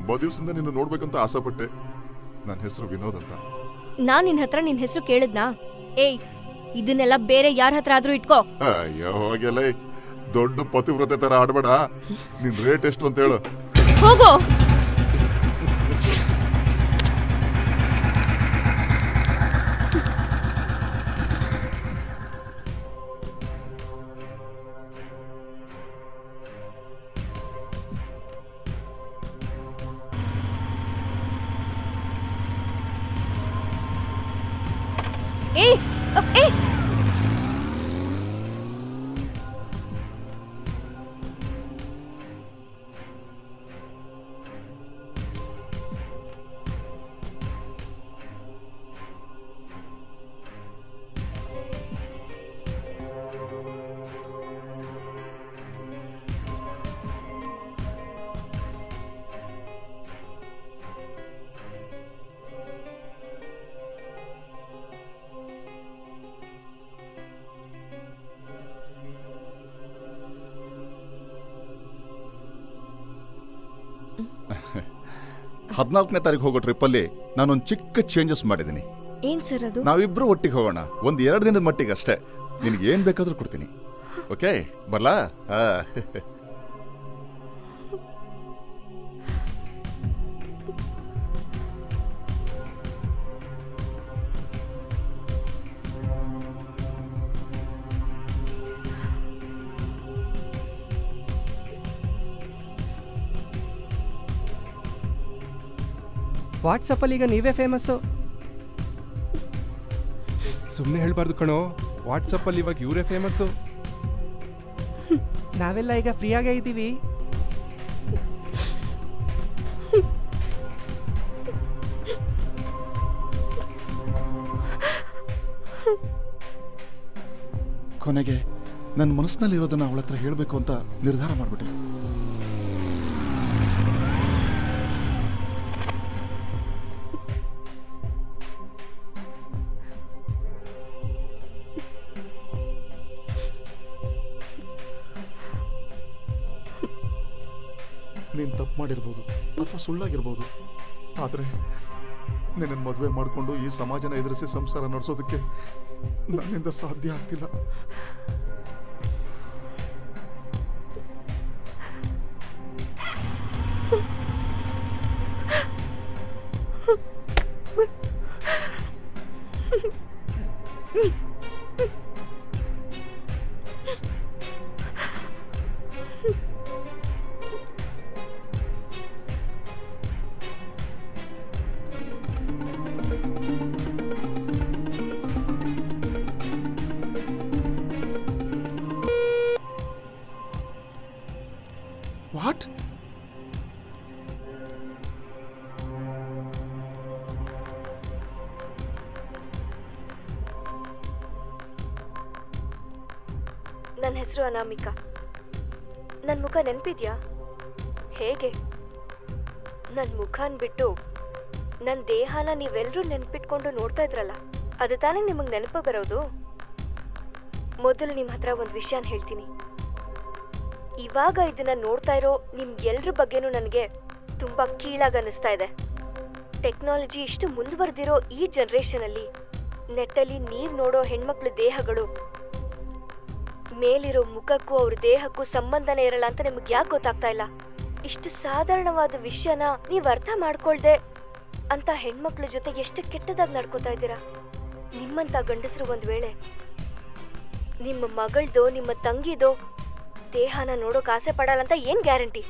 ತುಂಬಾ ದಿವಸದಿಂದ ನಿನ್ನ ನೋಡ್ಬೇಕಂತ ಆಸೆ ಪಟ್ಟೆ. ನನ್ನ ಹೆಸರು ವಿನೋದ್ ಅಂತ. ನಾನ್ ನಿನ್ ಹತ್ರ ನಿನ್ ಹೆಸರು ಕೇಳಿದ್ನಾ? ಏಯ್, ಇದನ್ನೆಲ್ಲ ಬೇರೆ ಯಾರ ಹತ್ರ ಆದ್ರೂ ಇಟ್ಕೋ. ಅಯ್ಯೋ ಹೋಗಲೇ, ದೊಡ್ಡ ಪತಿವ್ರತೆ ತರ ಆಡ್ಬೇಡ. ನಿನ್ ರೇಟ್ ಎಷ್ಟು ಅಂತ ಹೇಳು. ಹೋಗೋ. ಹದಿನಾಲ್ಕನೇ ತಾರೀಕು ಹೋಗೋ ಟ್ರಿಪ್ಪಲ್ಲಿ ನಾನೊಂದು ಚಿಕ್ಕ ಚೇಂಜಸ್ ಮಾಡಿದ್ದೀನಿ. ಏನ್ ಸರ್ ಅದು? ನಾವಿಬ್ರು ಒಟ್ಟಿಗೆ ಹೋಗೋಣ, ಒಂದು 2 ದಿನದ ಮಟ್ಟಿಗೆ ಅಷ್ಟೇ. ನಿನಗೆ ಏನ್ ಬೇಕಾದ್ರೂ ಕೊಡ್ತೀನಿ. ಓಕೆ, ಬರ್ಲಾ? ವಾಟ್ಸಪ್ಪಲ್ಲಿ ಈಗ ನೀವೇ ಫೇಮಸ್ಸು. ಸುಮ್ಮನೆ ಹೇಳ್ಬಾರ್ದು ಕಣೋ, ವಾಟ್ಸಪ್ಪಲ್ಲಿ ಇವಾಗ ಇವರೇ ಫೇಮಸ್ಸು. ನಾವೆಲ್ಲ ಈಗ ಫ್ರೀಯಾಗೇ ಇದ್ದೀವಿ. ಕೊನೆಗೆ ನನ್ನ ಮನಸ್ಸಿನಲ್ಲಿ ಇರೋದನ್ನ ಅವಳ ಹತ್ರ ಹೇಳಬೇಕು ಅಂತ ನಿರ್ಧಾರ ಮಾಡ್ಬಿಟ್ಟೆ. ನೀನು ತಪ್ಪು ಮಾಡಿರ್ಬೋದು ಅಥವಾ ಸುಳ್ಳಾಗಿರ್ಬೋದು, ಆದರೆ ನಿನ್ನ ಮದುವೆ ಮಾಡಿಕೊಂಡು ಈ ಸಮಾಜನ ಎದುರಿಸಿ ಸಂಸಾರ ನಡೆಸೋದಕ್ಕೆ ನನ್ನಿಂದ ಸಾಧ್ಯ ಆಗ್ತಿಲ್ಲ. What? ನನ್ನ ಹೆಸರು ಅನಾಮಿಕಾ. ನನ್ನ ಮುಖ ನೆನಪಿದ್ಯಾ? ಹೇಗೆ? ನನ್ನ ಮುಖನ್ ಬಿಟ್ಟು ನನ್ನ ದೇಹನ ನೀವೆಲ್ಲರೂ ನೆನ್ಪಿಟ್ಕೊಂಡು ನೋಡ್ತಾ ಇದ್ರಲ್ಲ, ಅದು ತಾನೇ ನಿಮಗೆ ನೆನಪು ಬರೋದು. ಮೊದಲು ನಿಮ್ಮ ಹತ್ರ ಒಂದು ವಿಷಯನ ಹೇಳ್ತೀನಿ. ಇವಾಗ ಇದನ್ನ ನೋಡ್ತಾ ಇರೋ ನಿಮ್ಗೆಲ್ರ ಬಗ್ಗೆನೂ ನನಗೆ ತುಂಬಾ ಕೀಳಾಗಿ ಅನಿಸ್ತಾ ಇದೆ. ಟೆಕ್ನಾಲಜಿ ಇಷ್ಟು ಮುಂದುವರೆದಿರೋ ಈ ಜನರೇಷನಲ್ಲಿ ನೆಟ್ಟಲ್ಲಿ ನೀವು ನೋಡೋ ಹೆಣ್ಮಕ್ಳ ದೇಹಗಳು ಮೇಲಿರೋ ಮುಖಕ್ಕೂ ಅವ್ರ ದೇಹಕ್ಕೂ ಸಂಬಂಧನೇ ಇರಲ್ಲ ಅಂತ ನಿಮಗೆ ಯಾಕೆ ಗೊತ್ತಾಗ್ತಾ ಇಲ್ಲ? ಇಷ್ಟು ಸಾಧಾರಣವಾದ ವಿಷಯನ ನೀವು ಅರ್ಥ ಮಾಡ್ಕೊಳ್ದೆ ಅಂತ ಹೆಣ್ಮಕ್ಳ ಜೊತೆ ಎಷ್ಟು ಕೆಟ್ಟದಾಗಿ ನಡ್ಕೋತಾ ಇದ್ದೀರಾ. ನಿಮ್ಮಂತ ಗಂಡಸರು ಒಂದ್ ವೇಳೆ ನಿಮ್ಮ ಮಗಳದೋ ನಿಮ್ಮ ತಂಗಿದೋ ದೇಹನ ನೋಡೋಕೆ ಆಸೆ ಪಡಲ್ಲ ಅಂತ ಏನ್ ಗ್ಯಾರಂಟಿ?